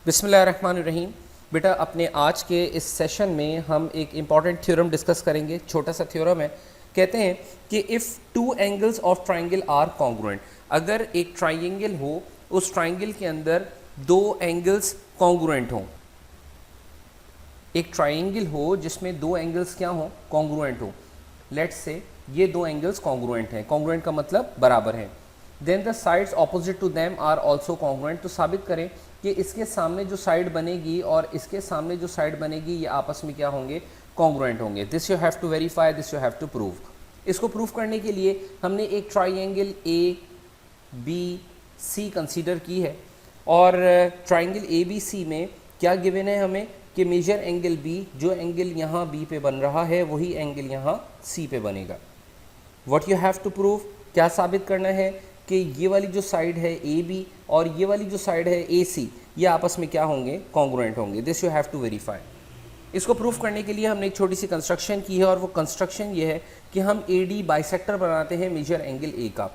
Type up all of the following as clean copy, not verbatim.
बिस्मिल्लाहिर्रहमानिर्रहीम। बेटा अपने आज के इस सेशन में हम एक इम्पॉर्टेंट थ्योरम डिस्कस करेंगे। छोटा सा थ्योरम है। कहते हैं कि if two angles of triangle are congruent, अगर एक ट्राइंगल हो उस ट्राइंगल के अंदर दो एंगल्स कॉन्ग्रुएंट हों। एक ट्राइंगल हो जिसमें दो एंगल्स क्या हों, कॉन्ग्रुएंट हो। लेट्स से ये दो एंगल्स कॉन्ग्रुएंट हैं। कॉन्ग्रुएंट का मतलब बराबर हैं। Then the sides opposite to them are also congruent. तो साबित करें कि इसके सामने जो साइड बनेगी और इसके सामने जो साइड बनेगी ये आपस में क्या होंगे, कॉन्ग्रुएंट होंगे। This you have to verify, this you have to prove. इसको प्रूव करने के लिए हमने एक triangle A B C consider की है और ट्राइंगल ए बी सी में क्या गिवन है हमें कि मेजर एंगल बी, जो एंगल यहाँ बी पे बन रहा है वही एंगल यहाँ सी पे बनेगा। What you have to prove, क्या साबित करना है कि ये वाली जो साइड है ए बी और ये वाली जो साइड है ए सी, ये आपस में क्या होंगे, कॉन्ग्रुएंट होंगे। This you have to verify. इसको प्रूफ करने के लिए हमने एक छोटी सी कंस्ट्रक्शन की है और वो कंस्ट्रक्शन ये है कि हम ए डी बाइसेक्टर बनाते हैं मेजर एंगल ए का।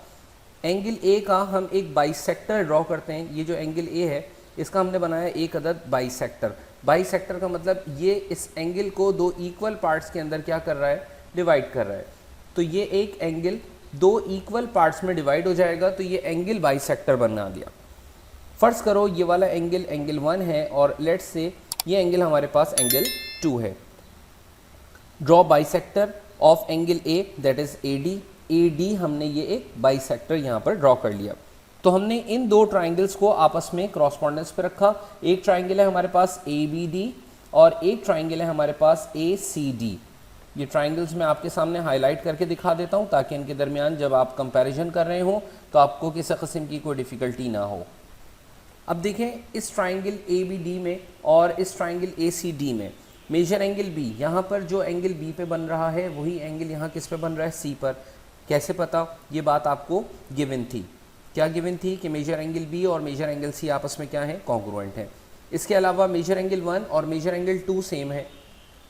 एंगल ए का हम एक बाइसेक्टर ड्रॉ करते हैं। ये जो एंगल ए है इसका हमने बनाया एक अदद बाइसेक्टर। बाइसेक्टर का मतलब ये इस एंगल को दो इक्वल पार्ट्स के अंदर क्या कर रहा है, डिवाइड कर रहा है। तो ये एक एंगल दो इक्वल पार्ट्स में डिवाइड हो जाएगा, तो ये एंगल बाइसेक्टर बना गया। फर्ज करो ये वाला एंगल एंगल 1 है और लेट्स से ये एंगल हमारे पास एंगल 2 है। Draw bisector of angle A that is A D. A D हमने ये एक बाइसेक्टर यहाँ पर ड्रॉ कर लिया। तो हमने इन दो ट्राइंगल्स को आपस में क्रॉसपोंडेंस पे रखा। एक ट्राइंगल है हमारे पास ए बी डी और एक ट्राइंगल है हमारे पास ए सी डी। ये ट्राइंगल्स मैं आपके सामने हाईलाइट करके दिखा देता हूँ ताकि इनके दरमियान जब आप कंपैरिजन कर रहे हो तो आपको किसी किस्म की कोई डिफ़िकल्टी ना हो। अब देखें इस ट्राइंगल ए बी डी में और इस ट्राइंगल ए सी डी में मेजर एंगल बी, यहाँ पर जो एंगल बी पे बन रहा है वही एंगल यहाँ किस पे बन रहा है, सी पर। कैसे पता, ये बात आपको गिवन थी। क्या गिवन थी कि मेजर एंगल बी और मेजर एंगल सी आपस में क्या है, कॉन्ग्रुएंट है। इसके अलावा मेजर एंगल 1 और मेजर एंगल 2 सेम है।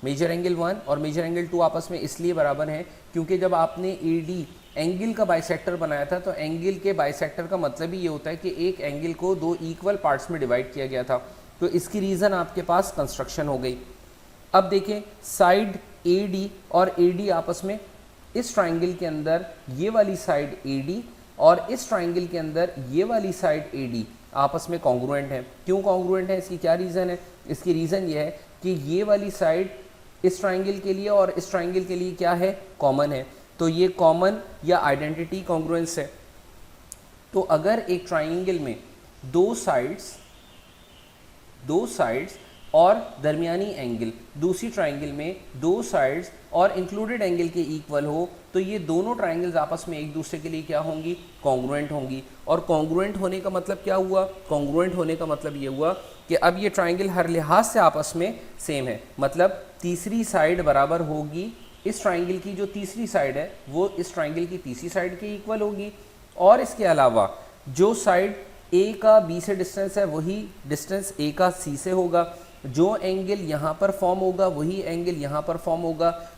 मेजर एंगल 1 और मेजर एंगल 2 आपस में इसलिए बराबर हैं क्योंकि जब आपने ए डी एंगल का बाइसेक्टर बनाया था तो एंगल के बाइसेक्टर का मतलब ही ये होता है कि एक एंगल को दो इक्वल पार्ट्स में डिवाइड किया गया था। तो इसकी रीज़न आपके पास कंस्ट्रक्शन हो गई। अब देखें साइड ए डी और ए डी आपस में, इस ट्राइंगल के अंदर ये वाली साइड ए डी और इस ट्राइंगल के अंदर ये वाली साइड ए डी आपस में कॉन्ग्रुएंट है। क्यों कॉन्ग्रुएंट है, इसकी क्या रीज़न है? इसकी रीज़न ये है कि ये वाली साइड इस ट्राइंगल के लिए और इस ट्राइंगल के लिए क्या है, कॉमन है। तो ये कॉमन या आइडेंटिटी कॉन्ग्रुएंस है। तो अगर एक ट्राइंगल में दो साइड्स और दरमियानी एंगल दूसरी ट्राइंगल में दो साइड्स और इंक्लूडेड एंगल के इक्वल हो तो ये दोनों ट्राइंगल्स आपस में एक दूसरे के लिए क्या होंगी, कॉन्ग्रुएंट होंगी। और कॉन्ग्रुएंट होने का मतलब क्या हुआ, कॉन्ग्रुएंट होने का मतलब ये हुआ कि अब ये ट्राइंगल हर लिहाज से आपस में सेम है। मतलब तीसरी साइड बराबर होगी इस ट्राइंगल की, जो तीसरी साइड है वो इस ट्राइंगल की तीसरी साइड के इक्वल होगी। और इसके अलावा जो साइड ए का बी से डिस्टेंस है वही डिस्टेंस ए का सी से होगा। जो एंगल यहाँ पर फॉर्म होगा वही एंगल यहाँ पर फॉर्म होगा।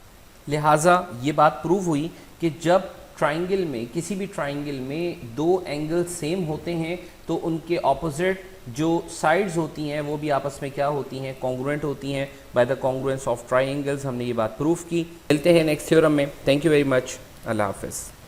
लिहाजा ये बात प्रूव हुई कि जब ट्राइंगल में, किसी भी ट्राइंगल में दो एंगल सेम होते हैं तो उनके ऑपोजिट जो साइड्स होती हैं वो भी आपस में क्या होती हैं, कॉन्ग्रुएंट होती हैं। By the congruence of triangles हमने ये बात प्रूव की। मिलते हैं नेक्स्ट थ्योरम में। Thank you very much. अल्लाह हाफिज़।